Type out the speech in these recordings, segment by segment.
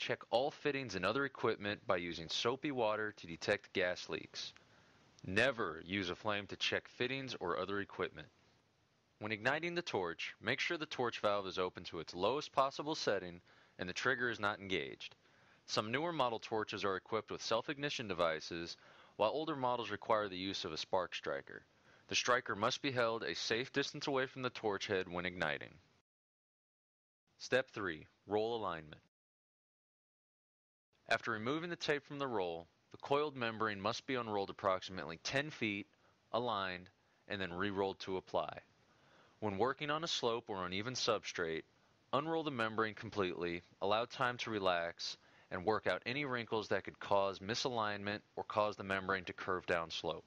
check all fittings and other equipment by using soapy water to detect gas leaks. Never use a flame to check fittings or other equipment. When igniting the torch, make sure the torch valve is open to its lowest possible setting and the trigger is not engaged. Some newer model torches are equipped with self-ignition devices, while older models require the use of a spark striker. The striker must be held a safe distance away from the torch head when igniting. Step 3. Roll alignment. After removing the tape from the roll, the coiled membrane must be unrolled approximately 10 feet, aligned, and then re-rolled to apply. When working on a slope or uneven substrate, unroll the membrane completely, allow time to relax, and work out any wrinkles that could cause misalignment or cause the membrane to curve down slope.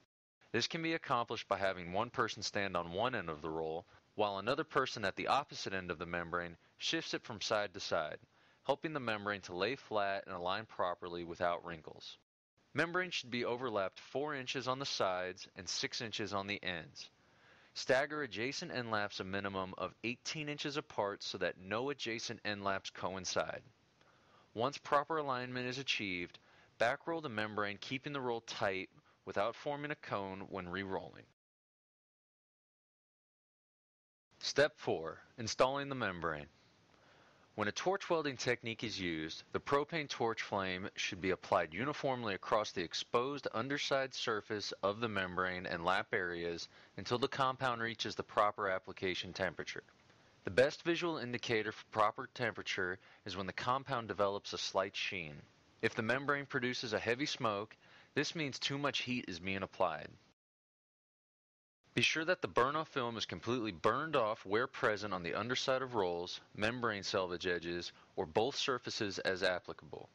This can be accomplished by having one person stand on one end of the roll, while another person at the opposite end of the membrane shifts it from side to side, helping the membrane to lay flat and align properly without wrinkles. Membrane should be overlapped 4 inches on the sides and 6 inches on the ends. Stagger adjacent end laps a minimum of 18 inches apart so that no adjacent end laps coincide. Once proper alignment is achieved, back roll the membrane, keeping the roll tight without forming a cone when re-rolling. Step 4. Installing the membrane. When a torch welding technique is used, the propane torch flame should be applied uniformly across the exposed underside surface of the membrane and lap areas until the compound reaches the proper application temperature. The best visual indicator for proper temperature is when the compound develops a slight sheen. If the membrane produces a heavy smoke, this means too much heat is being applied. Be sure that the burn-off film is completely burned off where present on the underside of rolls, membrane selvage edges, or both surfaces as applicable.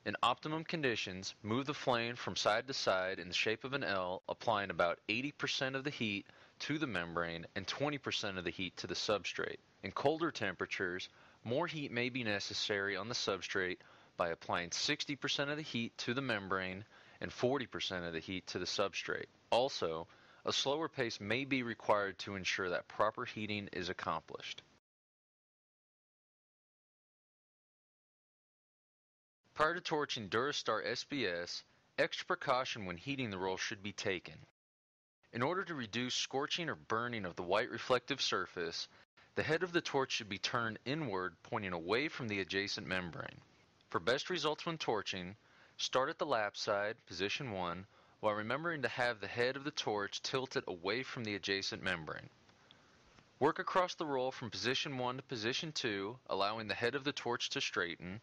In optimum conditions, move the flame from side to side in the shape of an L, applying about 80% of the heat to the membrane and 20% of the heat to the substrate. In colder temperatures, more heat may be necessary on the substrate by applying 60% of the heat to the membrane and 40% of the heat to the substrate. Also, a slower pace may be required to ensure that proper heating is accomplished. Prior to torching Durastar SBS, extra precaution when heating the roll should be taken. In order to reduce scorching or burning of the white reflective surface, the head of the torch should be turned inward, pointing away from the adjacent membrane. For best results when torching, start at the lap side, position 1, while remembering to have the head of the torch tilted away from the adjacent membrane. Work across the roll from position 1 to position 2, allowing the head of the torch to straighten.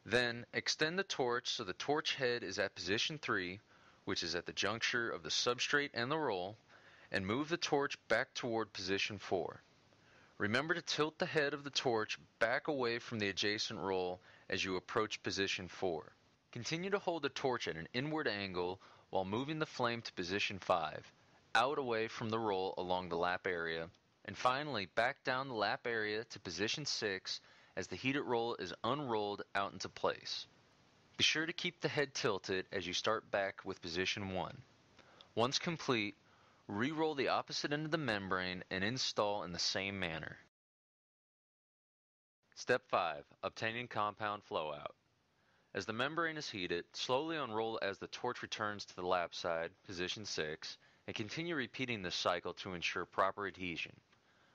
Then, extend the torch so the torch head is at position 3, which is at the juncture of the substrate and the roll, and move the torch back toward position 4. Remember to tilt the head of the torch back away from the adjacent roll as you approach position 4. Continue to hold the torch at an inward angle while moving the flame to position 5, out away from the roll along the lap area, and finally back down the lap area to position 6 as the heated roll is unrolled out into place. Be sure to keep the head tilted as you start back with position 1. Once complete, re-roll the opposite end of the membrane and install in the same manner. Step 5. Obtaining compound flow-out. As the membrane is heated, slowly unroll as the torch returns to the lap side, position 6, and continue repeating this cycle to ensure proper adhesion.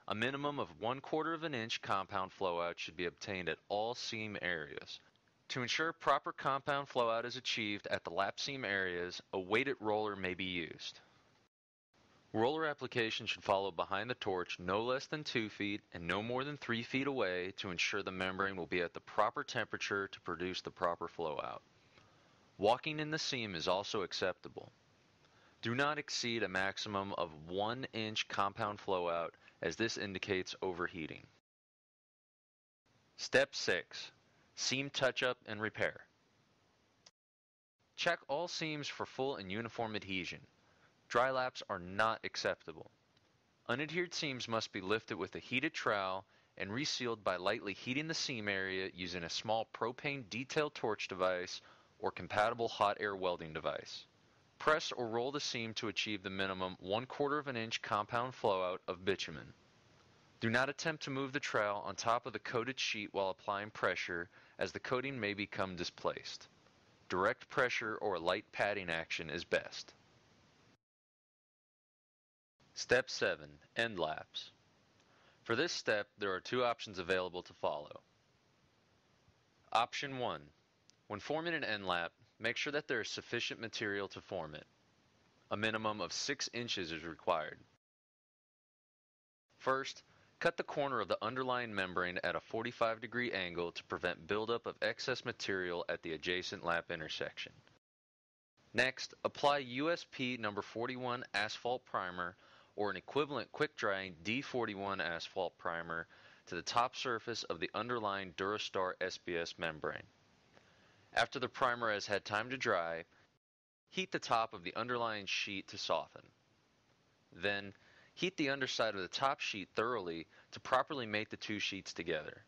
A minimum of 1/4 of an inch compound flow-out should be obtained at all seam areas. To ensure proper compound flow-out is achieved at the lap seam areas, a weighted roller may be used. Roller application should follow behind the torch no less than 2 feet and no more than 3 feet away to ensure the membrane will be at the proper temperature to produce the proper flow-out. Walking in the seam is also acceptable. Do not exceed a maximum of 1 inch compound flow-out, as this indicates overheating. Step 6. Seam touch-up and repair. Check all seams for full and uniform adhesion. Dry laps are not acceptable. Unadhered seams must be lifted with a heated trowel and resealed by lightly heating the seam area using a small propane detail torch device or compatible hot air welding device. Press or roll the seam to achieve the minimum 1/4 of an inch compound flow-out of bitumen. Do not attempt to move the trowel on top of the coated sheet while applying pressure, as the coating may become displaced. Direct pressure or light patting action is best. Step 7. End laps. For this step, there are two options available to follow. Option 1. When forming an end lap, make sure that there is sufficient material to form it. A minimum of 6 inches is required. First, cut the corner of the underlying membrane at a 45-degree angle to prevent buildup of excess material at the adjacent lap intersection. Next, apply USP number 41 asphalt primer or an equivalent quick-drying D41 asphalt primer to the top surface of the underlying Durastar SBS membrane. After the primer has had time to dry, heat the top of the underlying sheet to soften. Then, heat the underside of the top sheet thoroughly to properly mate the two sheets together.